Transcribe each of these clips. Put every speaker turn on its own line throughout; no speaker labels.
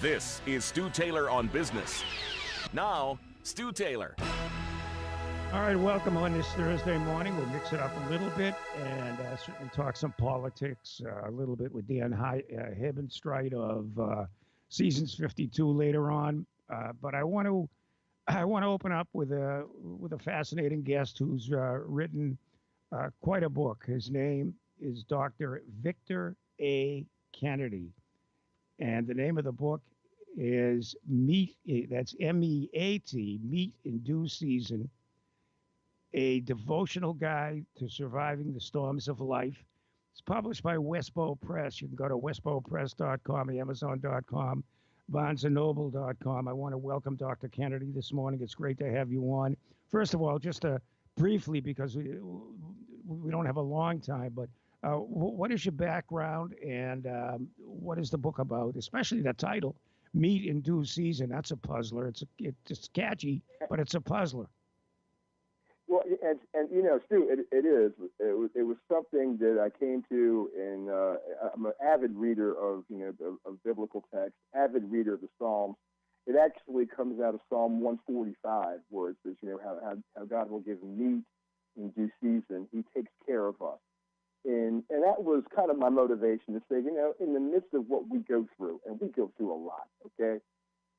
This is Stu Taylor on Business. Now, Stu Taylor.
All right, welcome on this Thursday morning. We'll mix it up a little bit and certainly talk some politics, a little bit with Dan Hebenstreit of Seasons 52 later on. But I want to open up with a fascinating guest who's written quite a book. His name is Dr. Victor A. Kennedy, and the name of the book is Meat. That's MEAT, Meat in Due Season. A devotional guide to surviving the storms of life. It's published by Westbow Press. You can go to westbowpress.com, amazon.com, barnesandnoble.com. I want to welcome Dr. Kennedy this morning. It's great to have you on. First of all, just briefly, because we don't have a long time, but what is your background and what is the book about, especially the title, Meat in Due Season? That's a puzzler. It's catchy, but it's a puzzler.
Well, and you know, Stu, it was something that I came to, and I'm an avid reader of biblical text, avid reader of the Psalms. It actually comes out of Psalm 145, where it says, how God will give meat in due season. He takes care of us, and that was kind of my motivation to say, in the midst of what we go through, and we go through a lot, okay.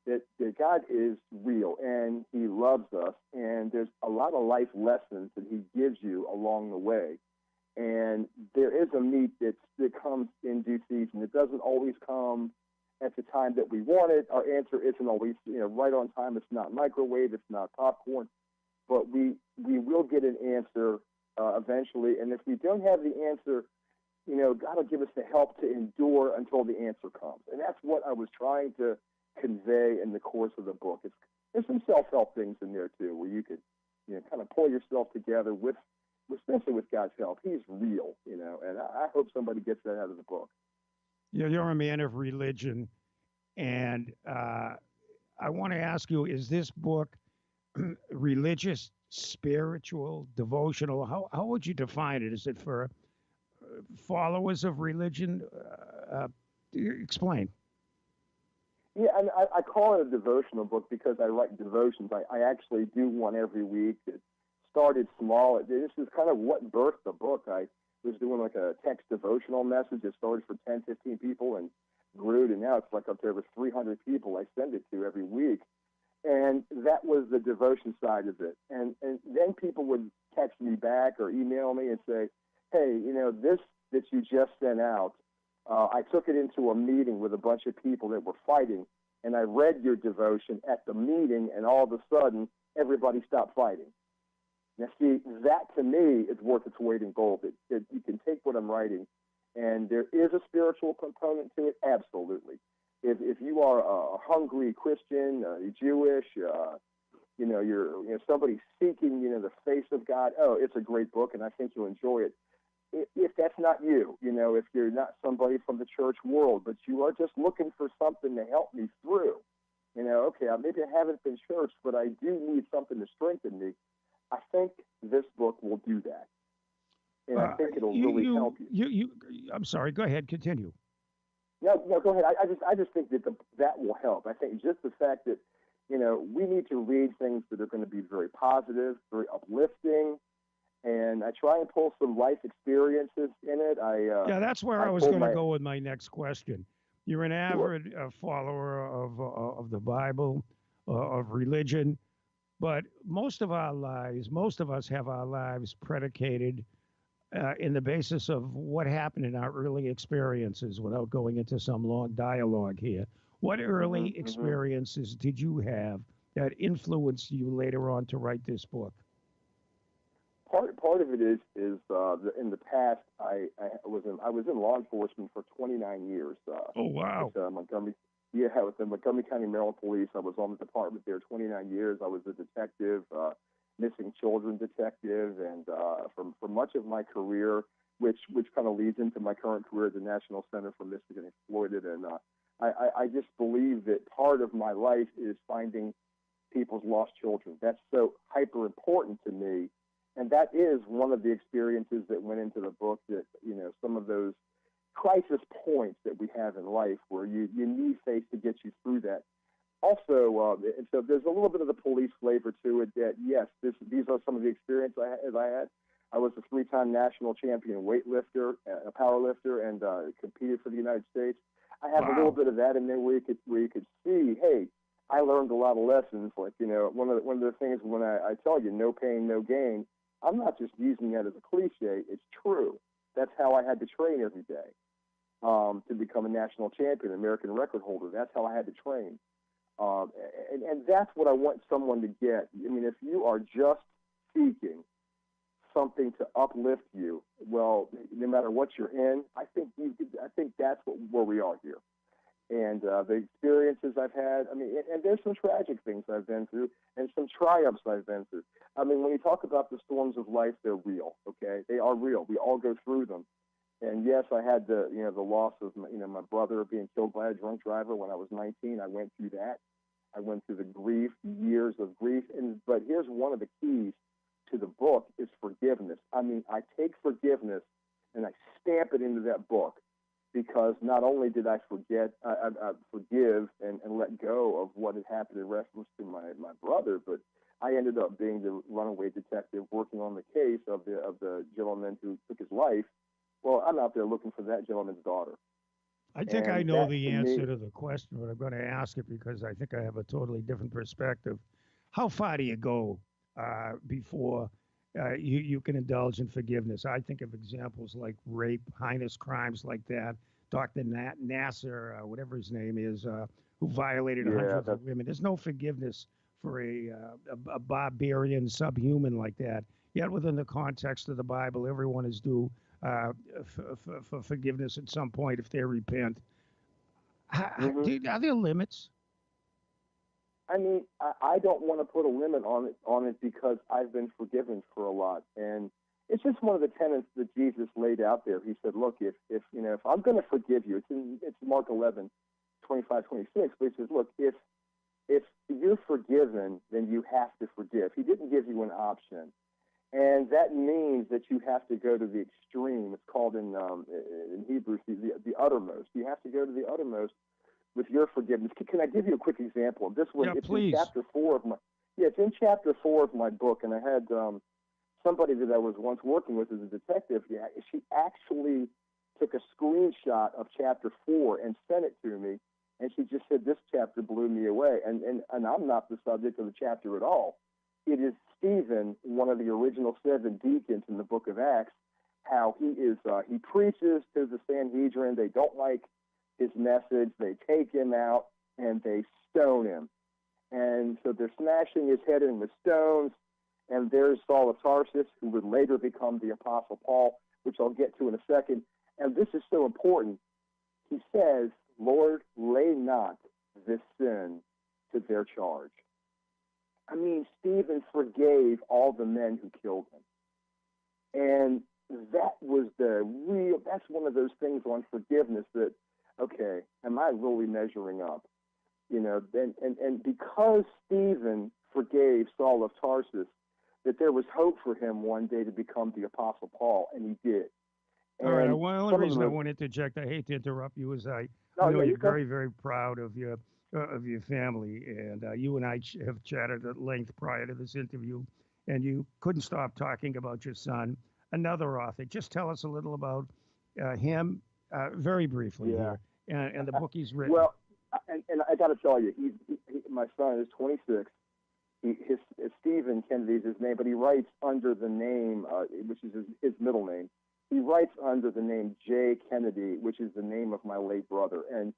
That God is real and He loves us, and there's a lot of life lessons that He gives you along the way. And there is a meat that comes in due season. It doesn't always come at the time that we want it. Our answer isn't always right on time. It's not microwave. It's not popcorn. But we will get an answer eventually. And if we don't have the answer, God will give us the help to endure until the answer comes. And that's what I was trying to convey in the course of the book. There's some self-help things in there too, where you could, kind of pull yourself together especially with God's help. He's real, and I hope somebody gets that out of the book.
Yeah, you're a man of religion, and I want to ask you: is this book religious, spiritual, devotional? How would you define it? Is it for followers of religion? Explain.
Yeah, and I call it a devotional book because I write devotions. I actually do one every week. It started small. This is kind of what birthed the book. I was doing like a text devotional message. It started for 10, 15 people and grew, and now it's like up there with 300 people I send it to every week. And that was the devotion side of it. And then people would text me back or email me and say, hey, this that you just sent out, I took it into a meeting with a bunch of people that were fighting, and I read your devotion at the meeting, and all of a sudden, everybody stopped fighting. Now, see, that to me is worth its weight in gold. You can take what I'm writing, and there is a spiritual component to it, absolutely. If you are a hungry Christian, you're Jewish, you're somebody seeking the face of God, it's a great book, and I think you'll enjoy it. If that's not you, if you're not somebody from the church world, but you are just looking for something to help me through, okay, maybe I haven't been church, but I do need something to strengthen me. I think this book will do that. And I think it'll really help you.
I'm sorry, go ahead, continue.
No, go ahead. I just think that will help. I think just the fact that, we need to read things that are going to be very positive, very uplifting, and I try and pull some life experiences in it.
That's where I was going to go with my next question. You're an avid follower of the Bible, of religion, but most of us have our lives predicated in the basis of what happened in our early experiences, without going into some long dialogue here. What early experiences did you have that influenced you later on to write this book?
Part of it is in the past I was in law enforcement for 29 years.
Oh wow!
With Montgomery County, Maryland Police. I was on the department there 29 years. I was a detective, missing children detective, and for much of my career, which kind of leads into my current career at the National Center for Missing and Exploited. And I just believe that part of my life is finding people's lost children. That's so hyper important to me. And that is one of the experiences that went into the book, that, some of those crisis points that we have in life where you need faith to get you through also, and so there's a little bit of the police flavor to it. That yes, these are some of the experience I had. I was a 3-time national champion weightlifter, a powerlifter, and competed for the United States. I have a little bit of that in there where you could see, hey, I learned a lot of lessons. Like, one of the things when I tell you, no pain, no gain, I'm not just using that as a cliche. It's true. That's how I had to train every day to become a national champion, American record holder. That's how I had to train. And that's what I want someone to get. I mean, if you are just seeking something to uplift you, well, no matter what you're in, I think that's where we are here. And the experiences I've had, I mean, and there's some tragic things I've been through and some triumphs I've been through. I mean, when you talk about the storms of life, they're real, okay? They are real. We all go through them. And yes, I had the loss of my brother being killed by a drunk driver when I was 19. I went through that. I went through the grief, years of grief. But here's one of the keys to the book is forgiveness. I mean, I take forgiveness and I stamp it into that book, because not only did I forgive and let go of what had happened in reference to my brother, but I ended up being the runaway detective working on the case of the gentleman who took his life. Well, I'm out there looking for that gentleman's daughter.
I think I know the answer to the question, but I'm going to ask it because I think I have a totally different perspective. How far do you go before you can indulge in forgiveness? I think of examples like rape, heinous crimes like that. Dr. Nasser, whatever his name is, who violated hundreds of women. There's no forgiveness for a barbarian subhuman like that. Yet within the context of the Bible, everyone is due for forgiveness at some point if they repent. Are there limits?
I mean, I don't want to put a limit on it because I've been forgiven for a lot, and it's just one of the tenets that Jesus laid out there. He said, "Look, if I'm going to forgive you," it's Mark 11:25-26. But he says, "Look, if you're forgiven, then you have to forgive." He didn't give you an option. And that means that you have to go to the extreme. It's called in Hebrew the uttermost. You have to go to the uttermost with your forgiveness. Can I give you a quick example? This was
please.
In chapter 4 of my it's in chapter 4 of my book, and I had somebody that I was once working with as a detective. Yeah, she actually took a screenshot of chapter 4 and sent it to me, and she just said, "This chapter blew me away." And I'm not the subject of the chapter at all. It is Stephen, one of the original 7 deacons in the book of Acts, how he preaches to the Sanhedrin. They don't like his message. They take him out and they stone him. And so they're smashing his head in with stones. And there's Saul of Tarsus, who would later become the Apostle Paul, which I'll get to in a second. And this is so important. He says, "Lord, lay not this sin to their charge." I mean, Stephen forgave all the men who killed him. And that's one of those things on forgiveness that, okay, am I really measuring up? And because Stephen forgave Saul of Tarsus, that there was hope for him one day to become the Apostle Paul, and he did. And
all right, one only reason I want to interject, I hate to interrupt you, is I know you're very, very proud of your family, and you and I have chatted at length prior to this interview, and you couldn't stop talking about your son, another author. Just tell us a little about him, very briefly here, and the book he's written.
Well, and I got to tell you, my son is 26. Stephen Kennedy is his name, but he writes under the name, which is his middle name. He writes under the name J. Kennedy, which is the name of my late brother. And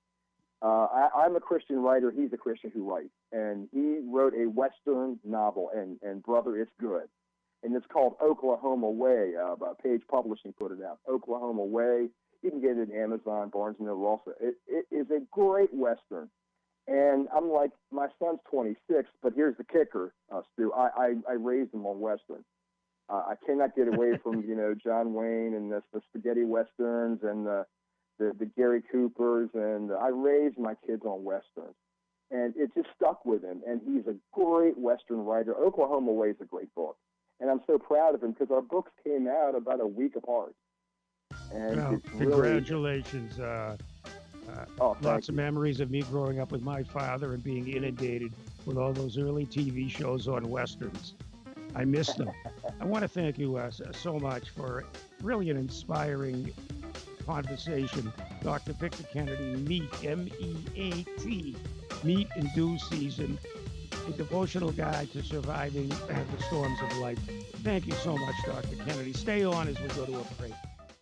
I'm a Christian writer. He's a Christian who writes. And he wrote a Western novel, and brother, it's good. And it's called Oklahoma Way. Page Publishing put it out. Oklahoma Way. You can get it at Amazon, Barnes & Noble also. It is a great Western. And I'm like, my son's 26, but here's the kicker, Stu. I raised him on Western. I cannot get away from, John Wayne and the spaghetti Westerns and the Gary Coopers, and I raised my kids on Westerns. And it just stuck with him, and he's a great Western writer. Oklahoma Way is a great book. And I'm so proud of him because our books came out about a week apart. And
well, congratulations.
Oh,
Lots
thank
of
you.
memories of me growing up with my father and being inundated with all those early TV shows on Westerns. I miss them. I want to thank you so much for really an inspiring conversation. Dr. Victor Kennedy, MEAT, MEAT, Meat in Due Season, a devotional guide to surviving the storms of life. Thank you so much, Dr. Kennedy. Stay on as we go to a break.